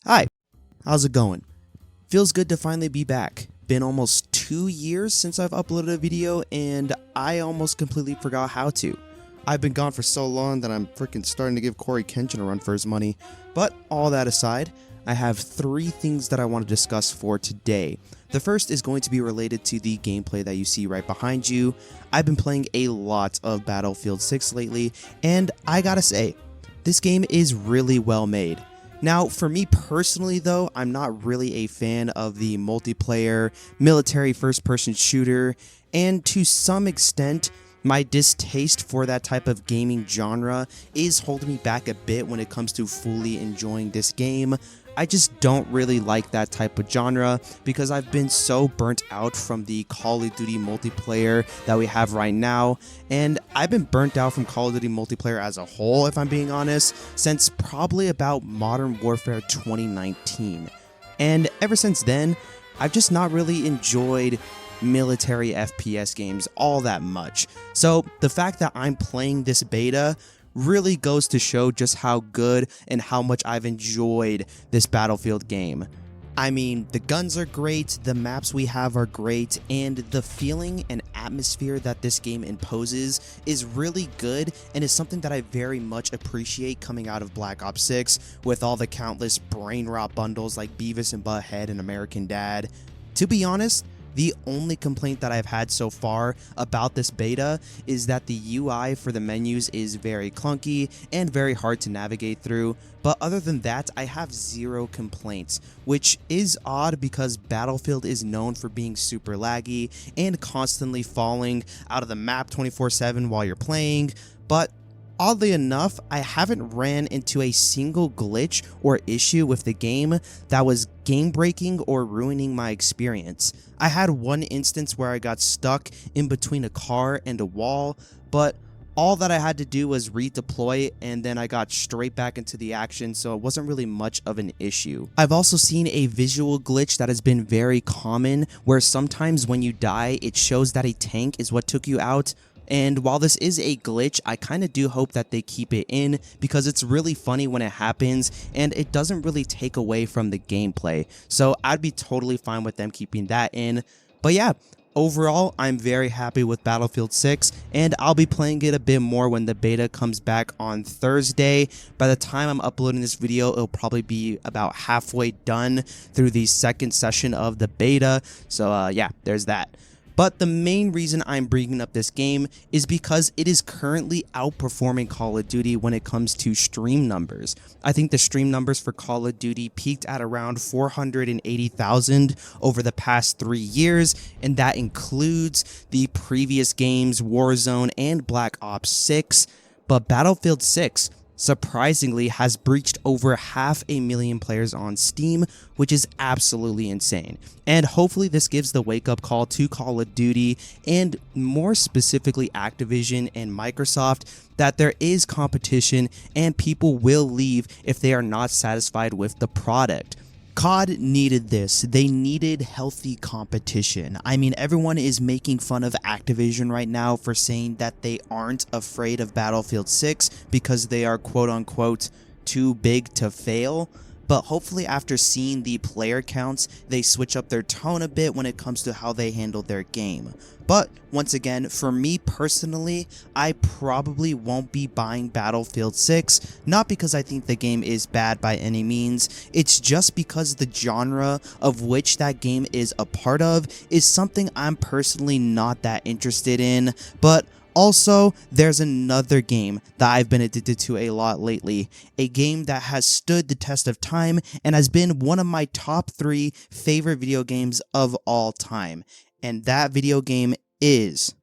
Hi, how's it going? Feels good to finally be back. Been almost 2 years since I've uploaded a video and I almost completely forgot how to. I've been gone for so long that I'm freaking starting to give Corey Kenshin a run for his money. But all that aside, I have 3 things that I want to discuss for today. The first is going to be related to the gameplay that you see right behind you. I've been playing a lot of Battlefield 6 lately, and I gotta say, this game is really well made. Now, for me personally though, I'm not really a fan of the multiplayer, military first-person shooter, and to some extent, my distaste for that type of gaming genre is holding me back a bit when it comes to fully enjoying this game. I just don't really like that type of genre because I've been so burnt out from the Call of Duty multiplayer that we have right now, and I've been burnt out from Call of Duty multiplayer as a whole, if I'm being honest, since probably about Modern Warfare 2019. And ever since then, I've just not really enjoyed military FPS games all that much. So the fact that I'm playing this beta really goes to show just how good and how much I've enjoyed this Battlefield game. I mean, the guns are great, the maps we have are great, and the feeling and atmosphere that this game imposes is really good and is something that I very much appreciate coming out of Black Ops 6 with all the countless brain rot bundles like Beavis and Butthead and American Dad. To be honest, the only complaint that I've had so far about this beta is that the UI for the menus is very clunky and very hard to navigate through, but other than that, I have zero complaints, which is odd because Battlefield is known for being super laggy and constantly falling out of the map 24/7 while you're playing, but oddly enough, I haven't ran into a single glitch or issue with the game that was game-breaking or ruining my experience. I had one instance where I got stuck in between a car and a wall, but all that I had to do was redeploy and then I got straight back into the action, so it wasn't really much of an issue. I've also seen a visual glitch that has been very common where sometimes when you die, it shows that a tank is what took you out. And while this is a glitch, I kind of do hope that they keep it in because it's really funny when it happens and it doesn't really take away from the gameplay. So I'd be totally fine with them keeping that in. But yeah, overall, I'm very happy with Battlefield 6 and I'll be playing it a bit more when the beta comes back on Thursday. By the time I'm uploading this video, it'll probably be about halfway done through the second session of the beta. So yeah, there's that. But the main reason I'm bringing up this game is because it is currently outperforming Call of Duty when it comes to stream numbers. I think the stream numbers for Call of Duty peaked at around 480,000 over the past 3 years, and that includes the previous games Warzone and Black Ops 6. But Battlefield 6 surprisingly has breached over 500,000 players on Steam, which is absolutely insane. And hopefully this gives the wake-up call to Call of Duty and more specifically Activision and Microsoft that there is competition and people will leave if they are not satisfied with the product. COD needed this. They needed healthy competition. I mean, everyone is making fun of Activision right now for saying that they aren't afraid of Battlefield 6 because they are quote-unquote too big to fail. But hopefully after seeing the player counts, they switch up their tone a bit when it comes to how they handle their game. But once again, for me personally, I probably won't be buying Battlefield 6, not because I think the game is bad by any means, it's just because the genre of which that game is a part of is something I'm personally not that interested in, but also, there's another game that I've been addicted to a lot lately, a game that has stood the test of time and has been one of my top 3 favorite video games of all time, and that video game is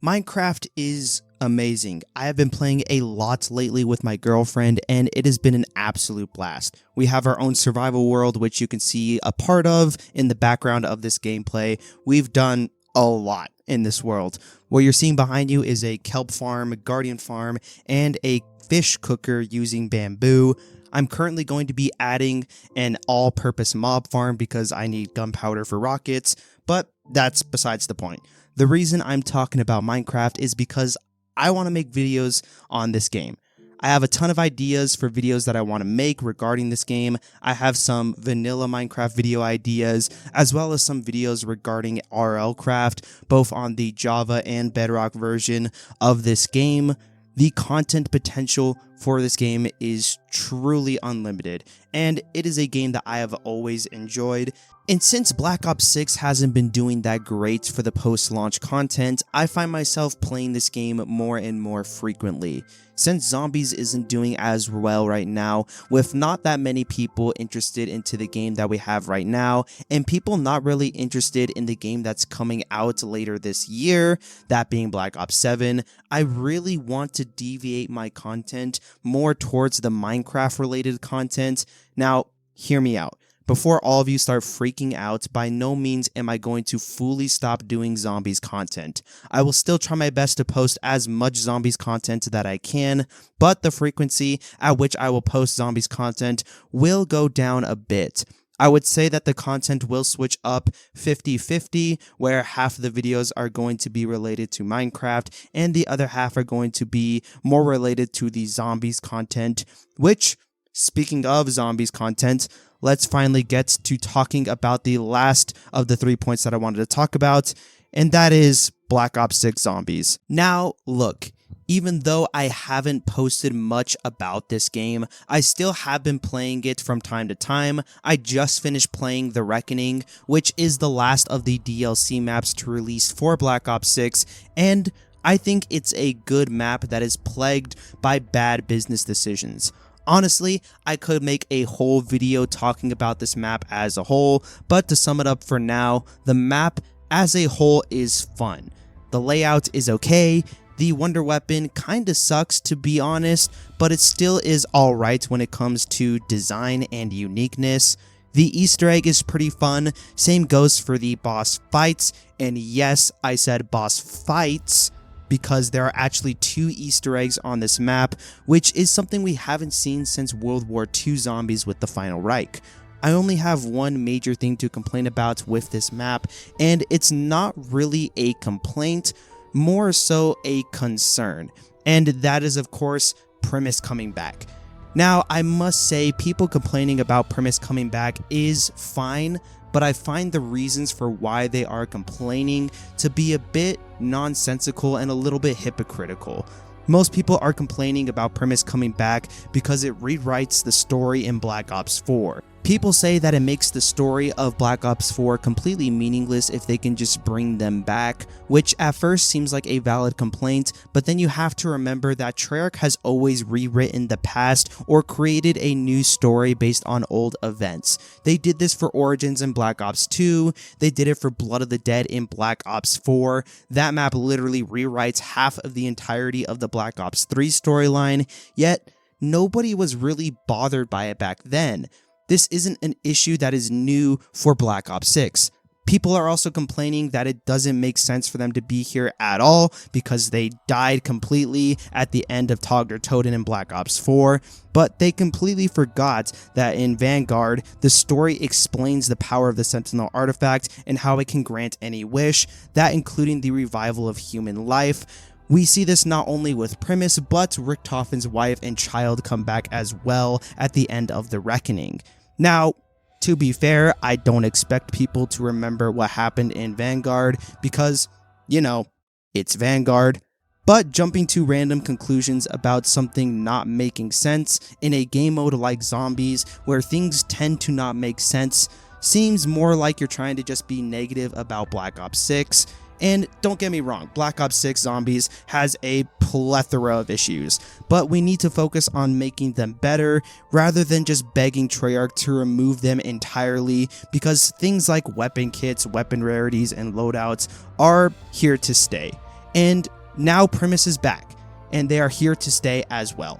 Minecraft. Is amazing. I have been playing a lot lately with my girlfriend and it has been an absolute blast. We have our own survival world which you can see a part of in the background of this gameplay. We've done a lot in this world. What you're seeing behind you is a kelp farm, a guardian farm, and a fish cooker using bamboo. I'm currently going to be adding an all-purpose mob farm because I need gunpowder for rockets, but that's besides the point. The reason I'm talking about Minecraft is because I want to make videos on this game. I have a ton of ideas for videos that I want to make regarding this game. I have some vanilla Minecraft video ideas, as well as some videos regarding RLcraft, both on the Java and Bedrock version of this game. The content potential for this game is truly unlimited, and it is a game that I have always enjoyed. And since Black Ops 6 hasn't been doing that great for the post-launch content, I find myself playing this game more and more frequently. Since Zombies isn't doing as well right now, with not that many people interested into the game that we have right now, and people not really interested in the game that's coming out later this year, that being Black Ops 7, I really want to deviate my content more towards the Minecraft related content. Now, hear me out. Before all of you start freaking out, by no means am I going to fully stop doing Zombies content. I will still try my best to post as much Zombies content that I can, but the frequency at which I will post Zombies content will go down a bit. I would say that the content will switch up 50-50, where half of the videos are going to be related to Minecraft, and the other half are going to be more related to the Zombies content, which, speaking of Zombies content, let's finally get to talking about the last of the 3 points that I wanted to talk about, and that is Black Ops 6 Zombies. Now, look, even though I haven't posted much about this game, I still have been playing it from time to time. I just finished playing The Reckoning, which is the last of the DLC maps to release for Black Ops 6, and I think it's a good map that is plagued by bad business decisions. Honestly, I could make a whole video talking about this map as a whole, but to sum it up for now, the map as a whole is fun. The layout is okay, the wonder weapon kinda sucks to be honest, but it still is alright when it comes to design and uniqueness. The Easter egg is pretty fun, same goes for the boss fights, and yes, I said boss fights, because there are actually 2 Easter eggs on this map, which is something we haven't seen since World War II Zombies with the Final Reich. I only have one major thing to complain about with this map, and it's not really a complaint, more so a concern, and that is of course Primus coming back. Now, I must say, people complaining about Primus coming back is fine, but I find the reasons for why they are complaining to be a bit nonsensical and a little bit hypocritical. Most people are complaining about Primus coming back because it rewrites the story in Black Ops 4. People say that it makes the story of Black Ops 4 completely meaningless if they can just bring them back, which at first seems like a valid complaint, but then you have to remember that Treyarch has always rewritten the past or created a new story based on old events. They did this for Origins in Black Ops 2, they did it for Blood of the Dead in Black Ops 4, that map literally rewrites half of the entirety of the Black Ops 3 storyline, yet nobody was really bothered by it back then. This isn't an issue that is new for Black Ops 6. People are also complaining that it doesn't make sense for them to be here at all because they died completely at the end of Togder Toten in Black Ops 4, but they completely forgot that in Vanguard, the story explains the power of the Sentinel artifact and how it can grant any wish, that including the revival of human life. We see this not only with Primus, but Richtofen's wife and child come back as well at the end of The Reckoning. Now, to be fair, I don't expect people to remember what happened in Vanguard because, you know, it's Vanguard. But jumping to random conclusions about something not making sense in a game mode like Zombies, where things tend to not make sense, seems more like you're trying to just be negative about Black Ops 6. And don't get me wrong, Black Ops 6 Zombies has a plethora of issues, but we need to focus on making them better rather than just begging Treyarch to remove them entirely, because things like weapon kits, weapon rarities, and loadouts are here to stay. And now Primus is back, and they are here to stay as well.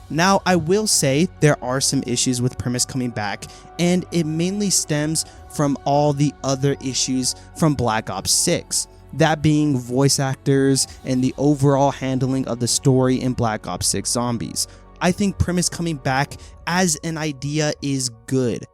Now, I will say there are some issues with Primus coming back, and it mainly stems from all the other issues from Black Ops 6. That being voice actors and the overall handling of the story in Black Ops 6 Zombies. I think Primus coming back as an idea is good.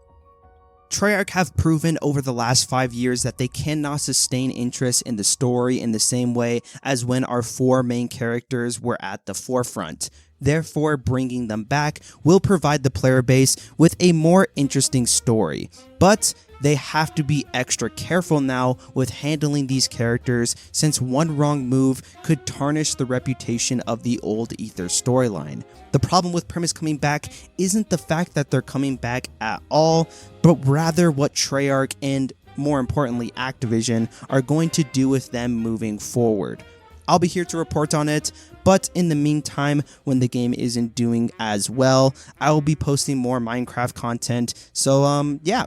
Treyarch have proven over the last 5 years that they cannot sustain interest in the story in the same way as when our 4 main characters were at the forefront. Therefore, bringing them back will provide the player base with a more interesting story. But they have to be extra careful now with handling these characters, since one wrong move could tarnish the reputation of the old Ether storyline. The problem with Primus coming back isn't the fact that they're coming back at all, but rather what Treyarch and, more importantly, Activision are going to do with them moving forward. I'll be here to report on it, but in the meantime, when the game isn't doing as well, I will be posting more Minecraft content. So yeah,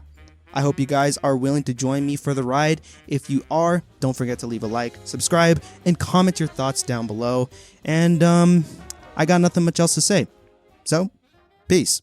I hope you guys are willing to join me for the ride. If you are, don't forget to leave a like, subscribe, and comment your thoughts down below. And I got nothing much else to say. So, peace.